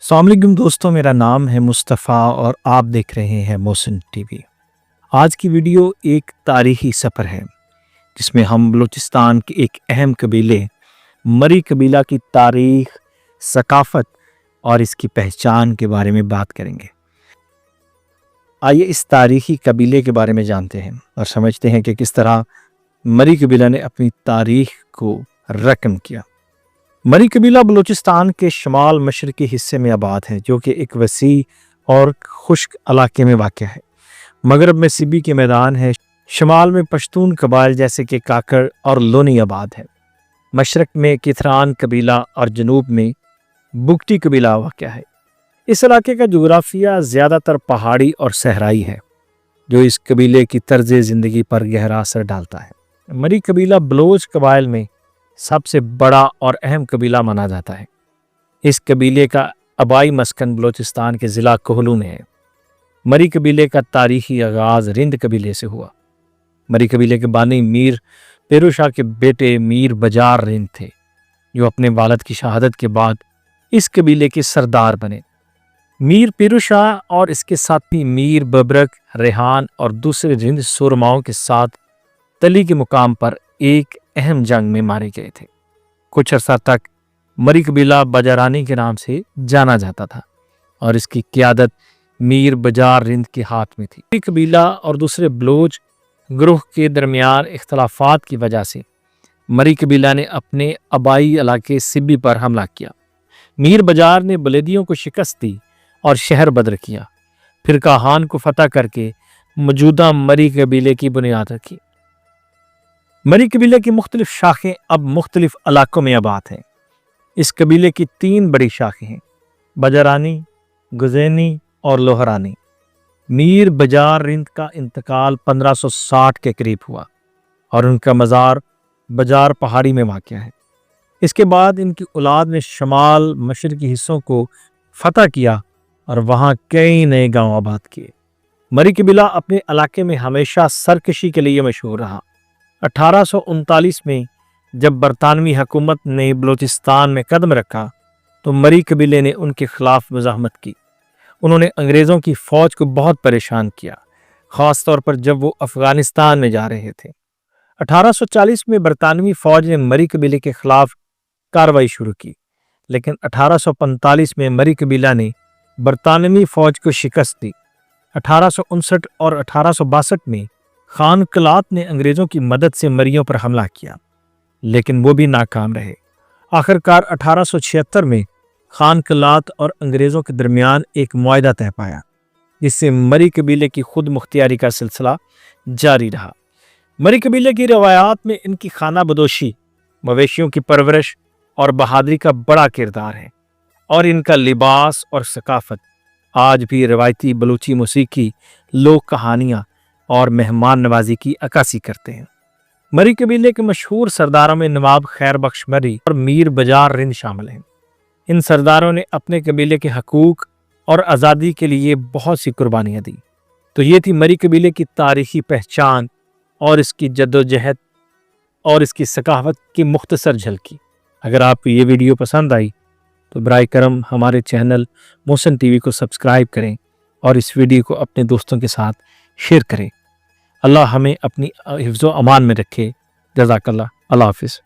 السلام علیکم دوستوں، میرا نام ہے مصطفیٰ اور آپ دیکھ رہے ہیں محسن ٹی وی۔ آج کی ویڈیو ایک تاریخی سفر ہے جس میں ہم بلوچستان کے ایک اہم قبیلے مری قبیلہ کی تاریخ، ثقافت اور اس کی پہچان کے بارے میں بات کریں گے۔ آئیے اس تاریخی قبیلے کے بارے میں جانتے ہیں اور سمجھتے ہیں کہ کس طرح مری قبیلہ نے اپنی تاریخ کو رقم کیا۔ مری قبیلہ بلوچستان کے شمال مشرقی حصے میں آباد ہے، جو کہ ایک وسیع اور خشک علاقے میں واقع ہے۔ مغرب میں سبی کے میدان ہے، شمال میں پشتون قبائل جیسے کہ کاکڑ اور لونی آباد ہے، مشرق میں کتھران قبیلہ اور جنوب میں بگٹی قبیلہ واقع ہے۔ اس علاقے کا جغرافیہ زیادہ تر پہاڑی اور صحرائی ہے، جو اس قبیلے کی طرز زندگی پر گہرا اثر ڈالتا ہے۔ مری قبیلہ بلوچ قبائل میں سب سے بڑا اور اہم قبیلہ مانا جاتا ہے۔ اس قبیلے کا آبائی مسکن بلوچستان کے ضلع کوہلو میں ہے۔ مری قبیلے کا تاریخی آغاز رند قبیلے سے ہوا۔ مری قبیلے کے بانی میر پیرو شاہ کے بیٹے میر بجار رند تھے، جو اپنے والد کی شہادت کے بعد اس قبیلے کے سردار بنے۔ میر پیرو شاہ اور اس کے ساتھی میر ببرک، ریحان اور دوسرے رند سورماؤں کے ساتھ تلی کے مقام پر ایک اہم جنگ میں مارے گئے تھے۔ کچھ عرصہ تک مری قبیلہ بجارانی کے نام سے جانا جاتا تھا اور اس کی قیادت میر بجار رند کے ہاتھ میں تھی۔ مری قبیلہ اور دوسرے بلوچ گروہ کے درمیان اختلافات کی وجہ سے مری قبیلہ نے اپنے آبائی علاقے سبی پر حملہ کیا۔ میر بجار نے بلیدیوں کو شکست دی اور شہر بدر کیا، پھر کاہان کو فتح کر کے موجودہ مری قبیلے کی بنیاد رکھی۔ مری قبیلے کی مختلف شاخیں اب مختلف علاقوں میں آباد ہیں۔ اس قبیلے کی 3 بڑی شاخیں ہیں: بجارانی، گزینی اور لوہرانی۔ میر بجار رند کا انتقال 1560 کے قریب ہوا اور ان کا مزار بجار پہاڑی میں واقع ہے۔ اس کے بعد ان کی اولاد نے شمال مشرقی حصوں کو فتح کیا اور وہاں کئی نئے گاؤں آباد کیے۔ مری قبیلہ اپنے علاقے میں ہمیشہ سرکشی کے لیے مشہور رہا۔ 1839 میں جب برطانوی حکومت نے بلوچستان میں قدم رکھا تو مری قبیلے نے ان کے خلاف مزاحمت کی۔ انہوں نے انگریزوں کی فوج کو بہت پریشان کیا، خاص طور پر جب وہ افغانستان میں جا رہے تھے۔ 1840 میں برطانوی فوج نے مری قبیلے کے خلاف کارروائی شروع کی، لیکن 1845 میں مری قبیلہ نے برطانوی فوج کو شکست دی۔ 1859 اور 1862 میں خان قلات نے انگریزوں کی مدد سے مریوں پر حملہ کیا، لیکن وہ بھی ناکام رہے۔ آخرکار 1876 میں خان قلات اور انگریزوں کے درمیان ایک معاہدہ طے پایا، جس سے مری قبیلے کی خود مختاری کا سلسلہ جاری رہا۔ مری قبیلے کی روایات میں ان کی خانہ بدوشی، مویشیوں کی پرورش اور بہادری کا بڑا کردار ہے، اور ان کا لباس اور ثقافت آج بھی روایتی بلوچی موسیقی، لوک کہانیاں اور مہمان نوازی کی عکاسی کرتے ہیں۔ مری قبیلے کے مشہور سرداروں میں نواب خیر بخش مری اور میر بجار رند شامل ہیں۔ ان سرداروں نے اپنے قبیلے کے حقوق اور آزادی کے لیے بہت سی قربانیاں دی۔ تو یہ تھی مری قبیلے کی تاریخی پہچان اور اس کی جدوجہد اور اس کی ثقافت کی مختصر جھلکی۔ اگر آپ کو یہ ویڈیو پسند آئی تو برائے کرم ہمارے چینل محسن ٹی وی کو سبسکرائب کریں اور اس ویڈیو کو اپنے دوستوں کے ساتھ شیئر کریں۔ اللہ ہمیں اپنی حفظ و امان میں رکھے۔ جزاک اللہ۔ اللہ حافظ۔